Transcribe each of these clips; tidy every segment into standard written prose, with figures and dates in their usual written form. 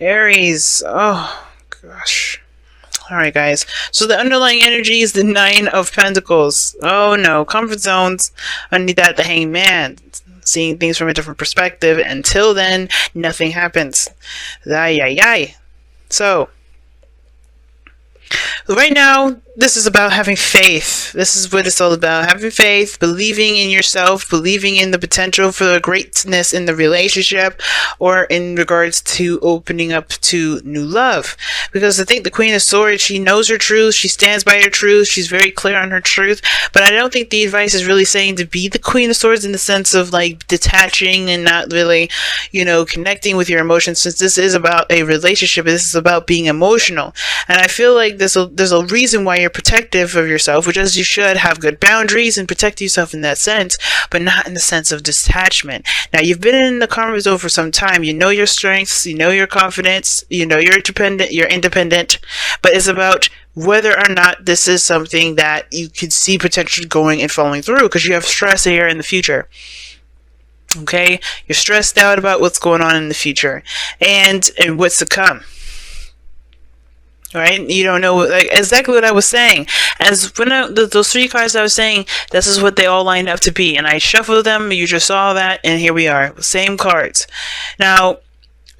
Aries. Oh, gosh. Alright, guys. So the underlying energy is the Nine of Pentacles. Oh, no. Comfort zones. Underneath that, the Hangman. Seeing things from a different perspective. Until then, nothing happens. Ay, ay, ay. So, right now, this is about having faith. This is what it's all about. Having faith, believing in yourself, believing in the potential for the greatness in the relationship, or in regards to opening up to new love. Because I think the Queen of Swords, she knows her truth, she stands by her truth, she's very clear on her truth, but I don't think the advice is really saying to be the Queen of Swords in the sense of like detaching and not really, connecting with your emotions, since this is about a relationship, this is about being emotional. And I feel like there's a reason why you're protective of yourself, which is you should have good boundaries and protect yourself in that sense, but not in the sense of detachment. Now, you've been in the comfort zone for some time. You know your strengths, you know your confidence, you know you're independent, but it's about whether or not this is something that you could see potentially going and following through, because you have stress here in the future. Okay? You're stressed out about what's going on in the future and what's to come. Right? You don't know exactly what I was saying. As when those three cards I was saying, this is what they all lined up to be. And I shuffled them, you just saw that, and here we are. Same cards. Now,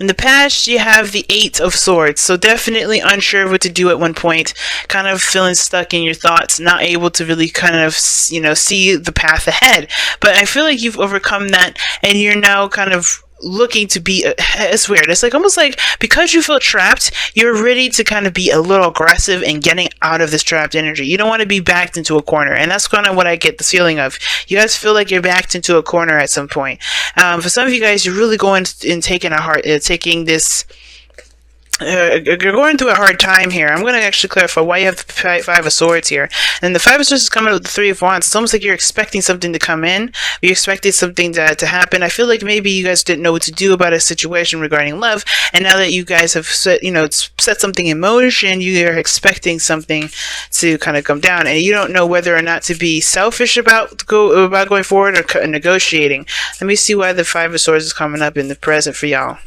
in the past, you have the Eight of Swords, so definitely unsure of what to do at one point, kind of feeling stuck in your thoughts, not able to really kind of, see the path ahead. But I feel like you've overcome that, and you're now kind of looking to be, it's weird, it's like almost like because you feel trapped, you're ready to kind of be a little aggressive in getting out of this trapped energy. You don't want to be backed into a corner, and that's kind of what I get the feeling of. You guys feel like you're backed into a corner at some point. For some of you guys, you're really going and taking this. You're going through a hard time here. I'm going to actually clarify why you have the Five of Swords here. And the Five of Swords is coming with the Three of Wands. It's almost like you're expecting something to come in. You're expecting something to happen. I feel like maybe you guys didn't know what to do about a situation regarding love. And now that you guys have set something in motion, you are expecting something to kind of come down. And you don't know whether or not to be selfish about going forward or negotiating. Let me see why the Five of Swords is coming up in the present for y'all.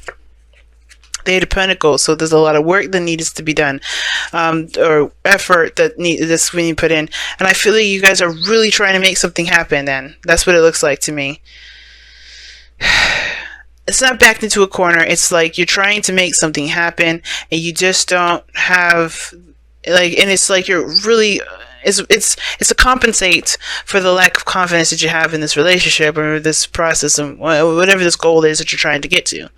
The Eight of Pentacles, so there's a lot of work that needs to be done, or effort that's when you put in, and I feel like you guys are really trying to make something happen. Then that's what it looks like to me. It's not backed into a corner. It's like you're trying to make something happen, and you just don't have and it's like you're really. It's to compensate for the lack of confidence that you have in this relationship or this process and whatever this goal is that you're trying to get to,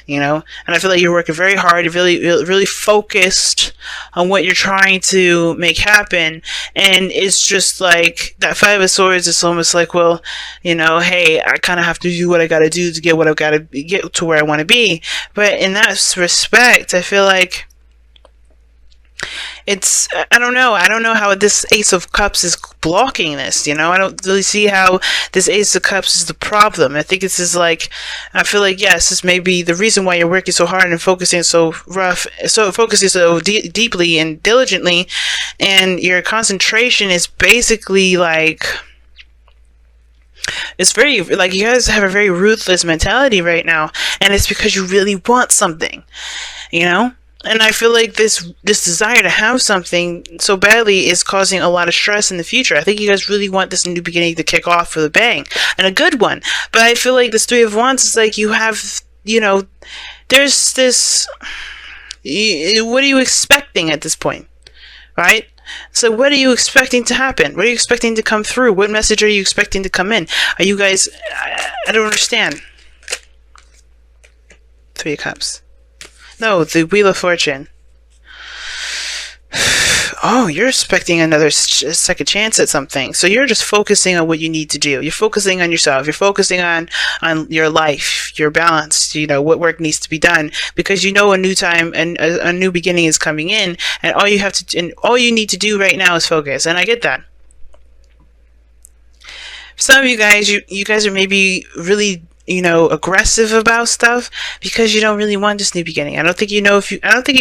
And I feel like you're working very hard. You're really focused on what you're trying to make happen, and it's just like that Five of Swords is almost like, well, hey, I kind of have to do what I got to do to get what I've got to get to where I want to be. But in that respect, I feel like I don't know how this Ace of Cups is blocking this, I don't really see how this Ace of Cups is the problem. I think this is I feel like, yes, this may be the reason why you're working so hard and focusing so deeply and diligently, and your concentration is basically it's very, you guys have a very ruthless mentality right now, and it's because you really want something, And I feel like this desire to have something so badly is causing a lot of stress in the future. I think you guys really want this new beginning to kick off with a bang, and a good one. But I feel like this Three of Wands is like you have, there's this, what are you expecting at this point, right? So what are you expecting to happen? What are you expecting to come through? What message are you expecting to come in? Are you guys, I don't understand. Three of Cups. No, the Wheel of Fortune. Oh, you're expecting another second chance at something. So you're just focusing on what you need to do. You're focusing on yourself. You're focusing on your life, your balance, what work needs to be done, because a new time and a new beginning is coming in, and all you need to do right now is focus. And I get that. For some of you guys, you guys are maybe really aggressive about stuff because you don't really want this new beginning. I don't think you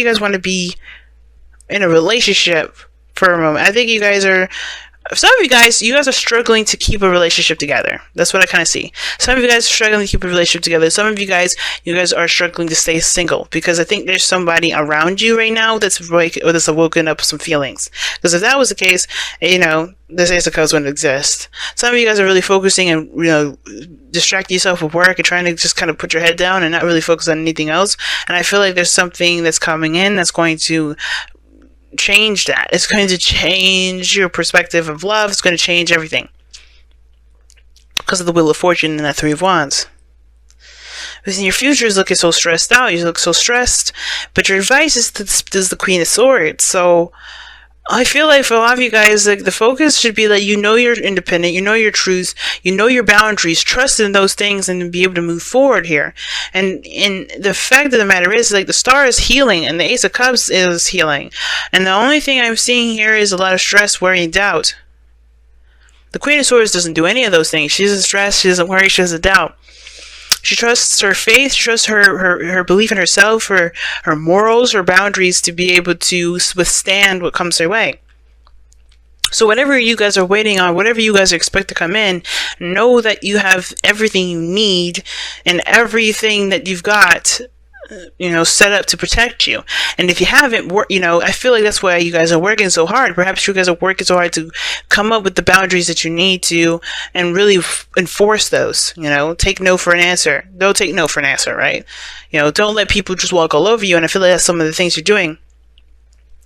guys want to be in a relationship for a moment. I think you guys are Some of you guys are struggling to keep a relationship together. That's what I kind of see. Some of you guys are struggling to keep a relationship together. Some of you guys are struggling to stay single, because I think there's somebody around you right now that's woken up some feelings. Because if that was the case, this Ace of Cups wouldn't exist. Some of you guys are really focusing and, distracting yourself with work and trying to just kind of put your head down and not really focus on anything else. And I feel like there's something that's coming in that's going to change that. It's going to change your perspective of love. It's going to change everything because of the Wheel of Fortune and that Three of Wands. Because your future is looking so stressed out. You look so stressed, but your advice is the Queen of Swords. So I feel like for a lot of you guys, like, the focus should be that you're independent, you know your truth, you know your boundaries, trust in those things, and be able to move forward here. And the fact of the matter is, like, the Star is healing, and the Ace of Cups is healing. And the only thing I'm seeing here is a lot of stress, worry, and doubt. The Queen of Swords doesn't do any of those things. She doesn't stress, she doesn't worry, she doesn't doubt. She trusts her faith, she trusts her belief in herself, her morals, her boundaries to be able to withstand what comes her way. So whatever you guys are waiting on, whatever you guys expect to come in, know that you have everything you need and everything that you've got, set up to protect you. And if you haven't, I feel like that's why you guys are working so hard. Perhaps you guys are working so hard to come up with the boundaries that you need to, and really enforce those. Take no for an answer. Don't take no for an answer, right? Don't let people just walk all over you. And I feel like that's some of the things you're doing.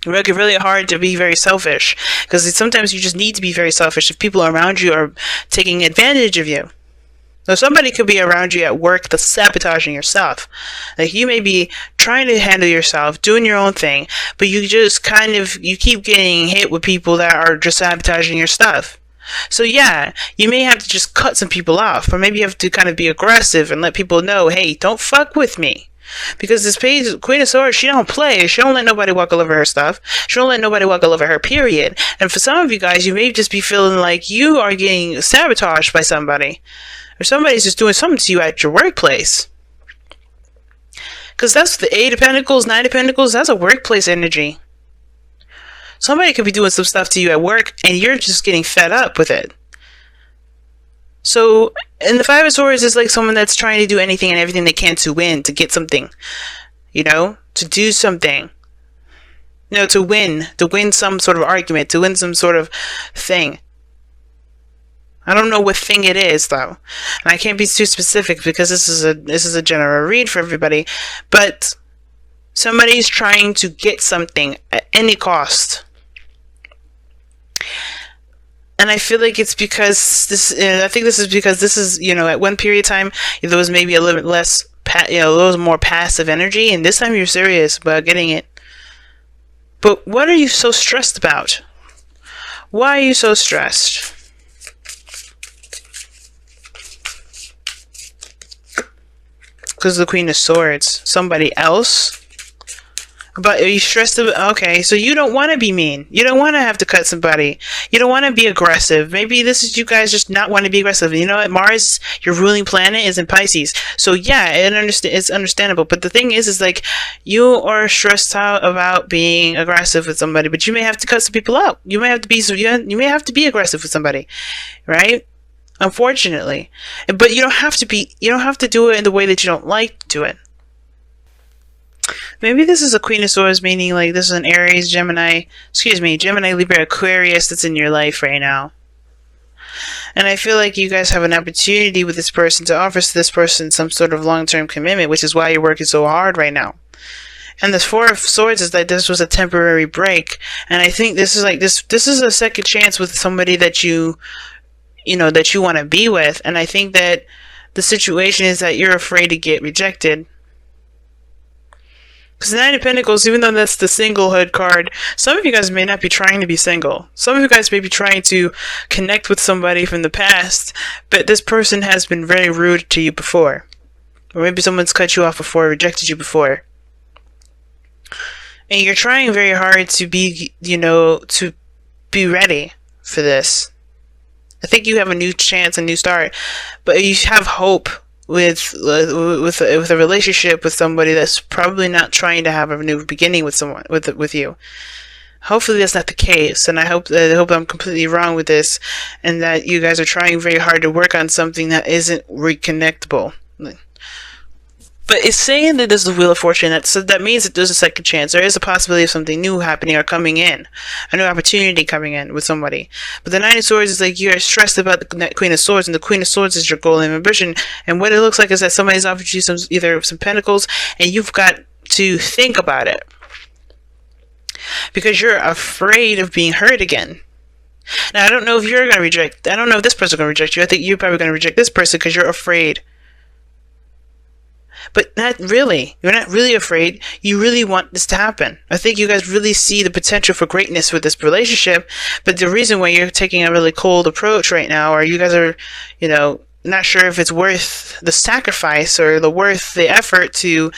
You're working really hard to be very selfish, because sometimes you just need to be very selfish if people around you are taking advantage of you. So somebody could be around you at work that's sabotaging yourself. Like, you may be trying to handle yourself, doing your own thing, but you just you keep getting hit with people that are just sabotaging your stuff. So yeah, you may have to just cut some people off, or maybe you have to kind of be aggressive and let people know, hey, don't fuck with me. Because this Queen of Swords, she don't play. She don't let nobody walk all over her stuff. She don't let nobody walk all over her, period. And for some of you guys, you may just be feeling like you are getting sabotaged by somebody. Or somebody's just doing something to you at your workplace. Because that's the Eight of Pentacles, Nine of Pentacles, that's a workplace energy. Somebody could be doing some stuff to you at work, and you're just getting fed up with it. So, and the Five of Swords is like someone that's trying to do anything and everything they can to win, to get something. To do something. To win some sort of argument, to win some sort of thing. I don't know what thing it is, though, and I can't be too specific because this is a general read for everybody. But somebody's trying to get something at any cost, and I feel like it's because this. I think this is because this is at one period of time there was maybe a little bit less, a little more passive energy, and this time you're serious about getting it. But what are you so stressed about? Why are you so stressed? Because the Queen of Swords. Somebody else? But are you stressed about... Okay, so you don't want to be mean. You don't want to have to cut somebody. You don't want to be aggressive. Maybe this is you guys just not want to be aggressive. You know what? Mars, your ruling planet, is in Pisces. So yeah, it's understandable. But the thing is like, you are stressed out about being aggressive with somebody, but you may have to cut some people out. You may have to be aggressive with somebody, right? Unfortunately. But you don't have to do it in the way that you don't like to do it. Maybe this is a Queen of Swords, meaning like this is an Aries, Gemini, Libra, Aquarius that's in your life right now. And I feel like you guys have an opportunity with this person to offer this person some sort of long-term commitment, which is why you're working so hard right now. And the Four of Swords is that this was a temporary break. And I think this is like this is a second chance with somebody that you want to be with. And I think that the situation is that you're afraid to get rejected. Because the Nine of Pentacles, even though that's the singlehood card, some of you guys may not be trying to be single. Some of you guys may be trying to connect with somebody from the past, but this person has been very rude to you before. Or maybe someone's cut you off before, rejected you before. And you're trying very hard to be, to be ready for this. I think you have a new chance, a new start, but you have hope with a relationship with somebody that's probably not trying to have a new beginning with someone with you. Hopefully that's not the case, and I hope I'm completely wrong with this, and that you guys are trying very hard to work on something that isn't reconnectable. But it's saying that this is the Wheel of Fortune, so that means that there's a second chance. There is a possibility of something new happening or coming in, a new opportunity coming in with somebody. But the Nine of Swords is like you're stressed about the Queen of Swords, and the Queen of Swords is your goal and ambition. And what it looks like is that somebody's offered you either some pentacles, and you've got to think about it because you're afraid of being hurt again. Now, I don't know if you're going to reject. I don't know if this person's going to reject you. I think you're probably going to reject this person because you're afraid. But not really. You're not really afraid. You really want this to happen. I think you guys really see the potential for greatness with this relationship. But the reason why you're taking a really cold approach right now, or you guys are, not sure if it's worth the sacrifice or worth the effort to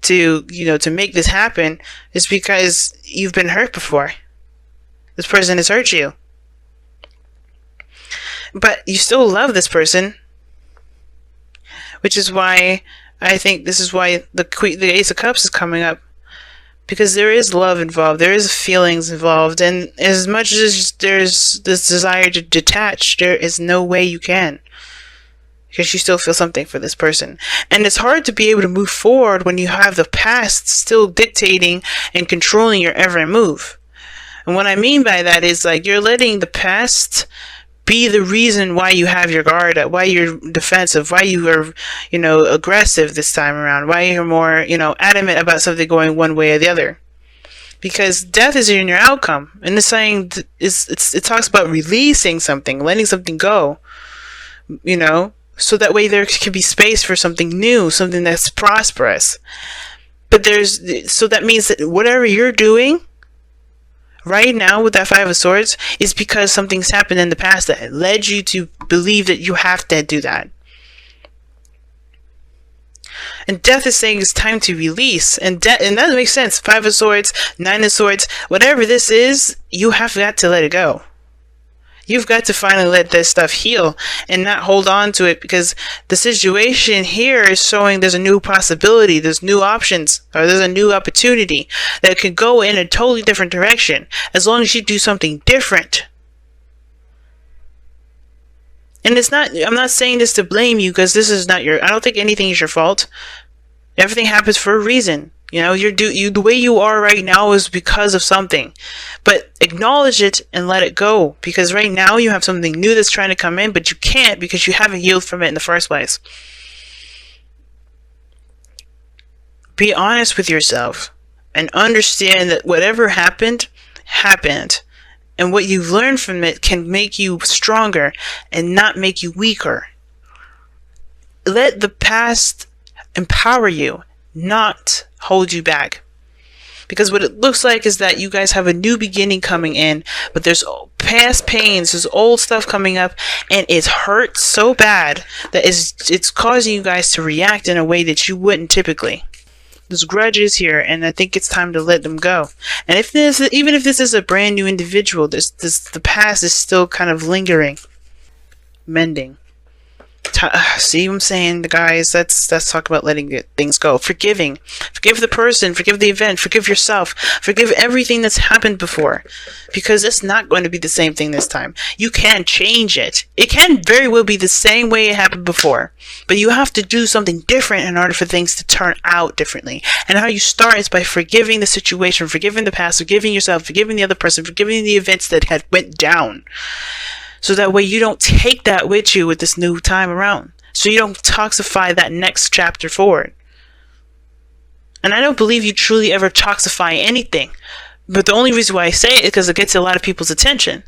make this happen, is because you've been hurt before. This person has hurt you. But you still love this person. Which is why I think this is why the Ace of Cups is coming up, because there is love involved, there is feelings involved, and as much as there's this desire to detach, there is no way you can, because you still feel something for this person. And it's hard to be able to move forward when you have the past still dictating and controlling your every move. And what I mean by that is like you're letting the past be the reason why you have your guard up, why you're defensive, why you are, aggressive this time around, why you're more, adamant about something going one way or the other. Because death is in your outcome. And the saying it talks about releasing something, letting something go, so that way there can be space for something new, something that's prosperous. But so that means that whatever you're doing right now with that Five of Swords is because something's happened in the past that led you to believe that you have to do that. And death is saying it's time to release. And that makes sense. Five of Swords, Nine of Swords, whatever this is, you have got to let it go. You've got to finally let this stuff heal and not hold on to it, because the situation here is showing there's a new possibility, there's new options, or there's a new opportunity that could go in a totally different direction as long as you do something different. And I'm not saying this to blame you, because this is not I don't think anything is your fault. Everything happens for a reason. The way you are right now is because of something. But acknowledge it and let it go. Because right now you have something new that's trying to come in, but you can't because you haven't healed from it in the first place. Be honest with yourself and understand that whatever happened, happened. And what you've learned from it can make you stronger and not make you weaker. Let the past empower you, not hold you back. Because what it looks like is that you guys have a new beginning coming in, but there's past pains, there's old stuff coming up, and it hurts so bad that it's causing you guys to react in a way that you wouldn't typically. There's grudges here, and I think it's time to let them go. And even if this is a brand new individual, the past is still kind of lingering, mending. See what I'm saying, guys? Let's talk about letting things go. Forgive the person, forgive the event, forgive yourself, forgive everything that's happened before, because it's not going to be the same thing this time. You can change it. It can very well be the same way it happened before, but you have to do something different in order for things to turn out differently. And how you start is by forgiving the situation, forgiving the past, forgiving yourself, forgiving the other person, forgiving the events that had went down. So that way you don't take that with you with this new time around. So you don't toxify that next chapter forward. And I don't believe you truly ever toxify anything. But the only reason why I say it is because it gets a lot of people's attention.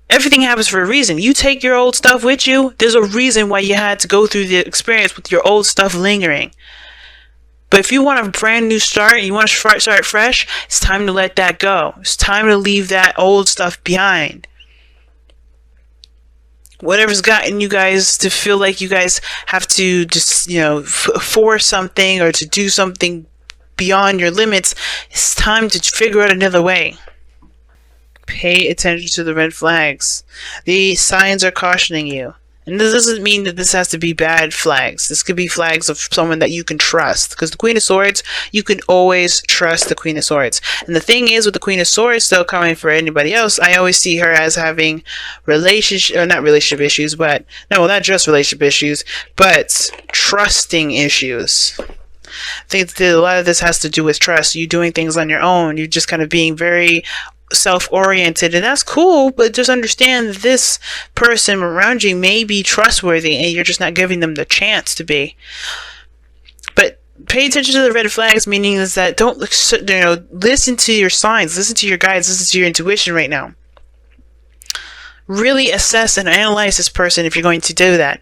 Everything happens for a reason. You take your old stuff with you, there's a reason why you had to go through the experience with your old stuff lingering. But if you want a brand new start and you want to start fresh, it's time to let that go. It's time to leave that old stuff behind. Whatever's gotten you guys to feel like you guys have to just, force something or to do something beyond your limits, it's time to figure out another way. Pay attention to the red flags. The signs are cautioning you. And this doesn't mean that this has to be bad flags. This could be flags of someone that you can trust. Because the Queen of Swords, you can always trust the Queen of Swords. And the thing is with the Queen of Swords, though, coming for anybody else, I always see her as having not relationship issues, but, no, not just relationship issues, but trusting issues. I think that a lot of this has to do with trust. You doing things on your own. You just kind of being very self-oriented, and that's cool, but just understand that this person around you may be trustworthy and you're just not giving them the chance to be. But pay attention to the red flags, meaning is that don't listen to your signs, listen to your guides, listen to your intuition right now. Really assess and analyze this person if you're going to do that,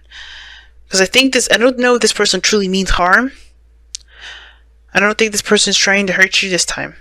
because I don't know if this person truly means harm. I don't think this person's trying to hurt you this time.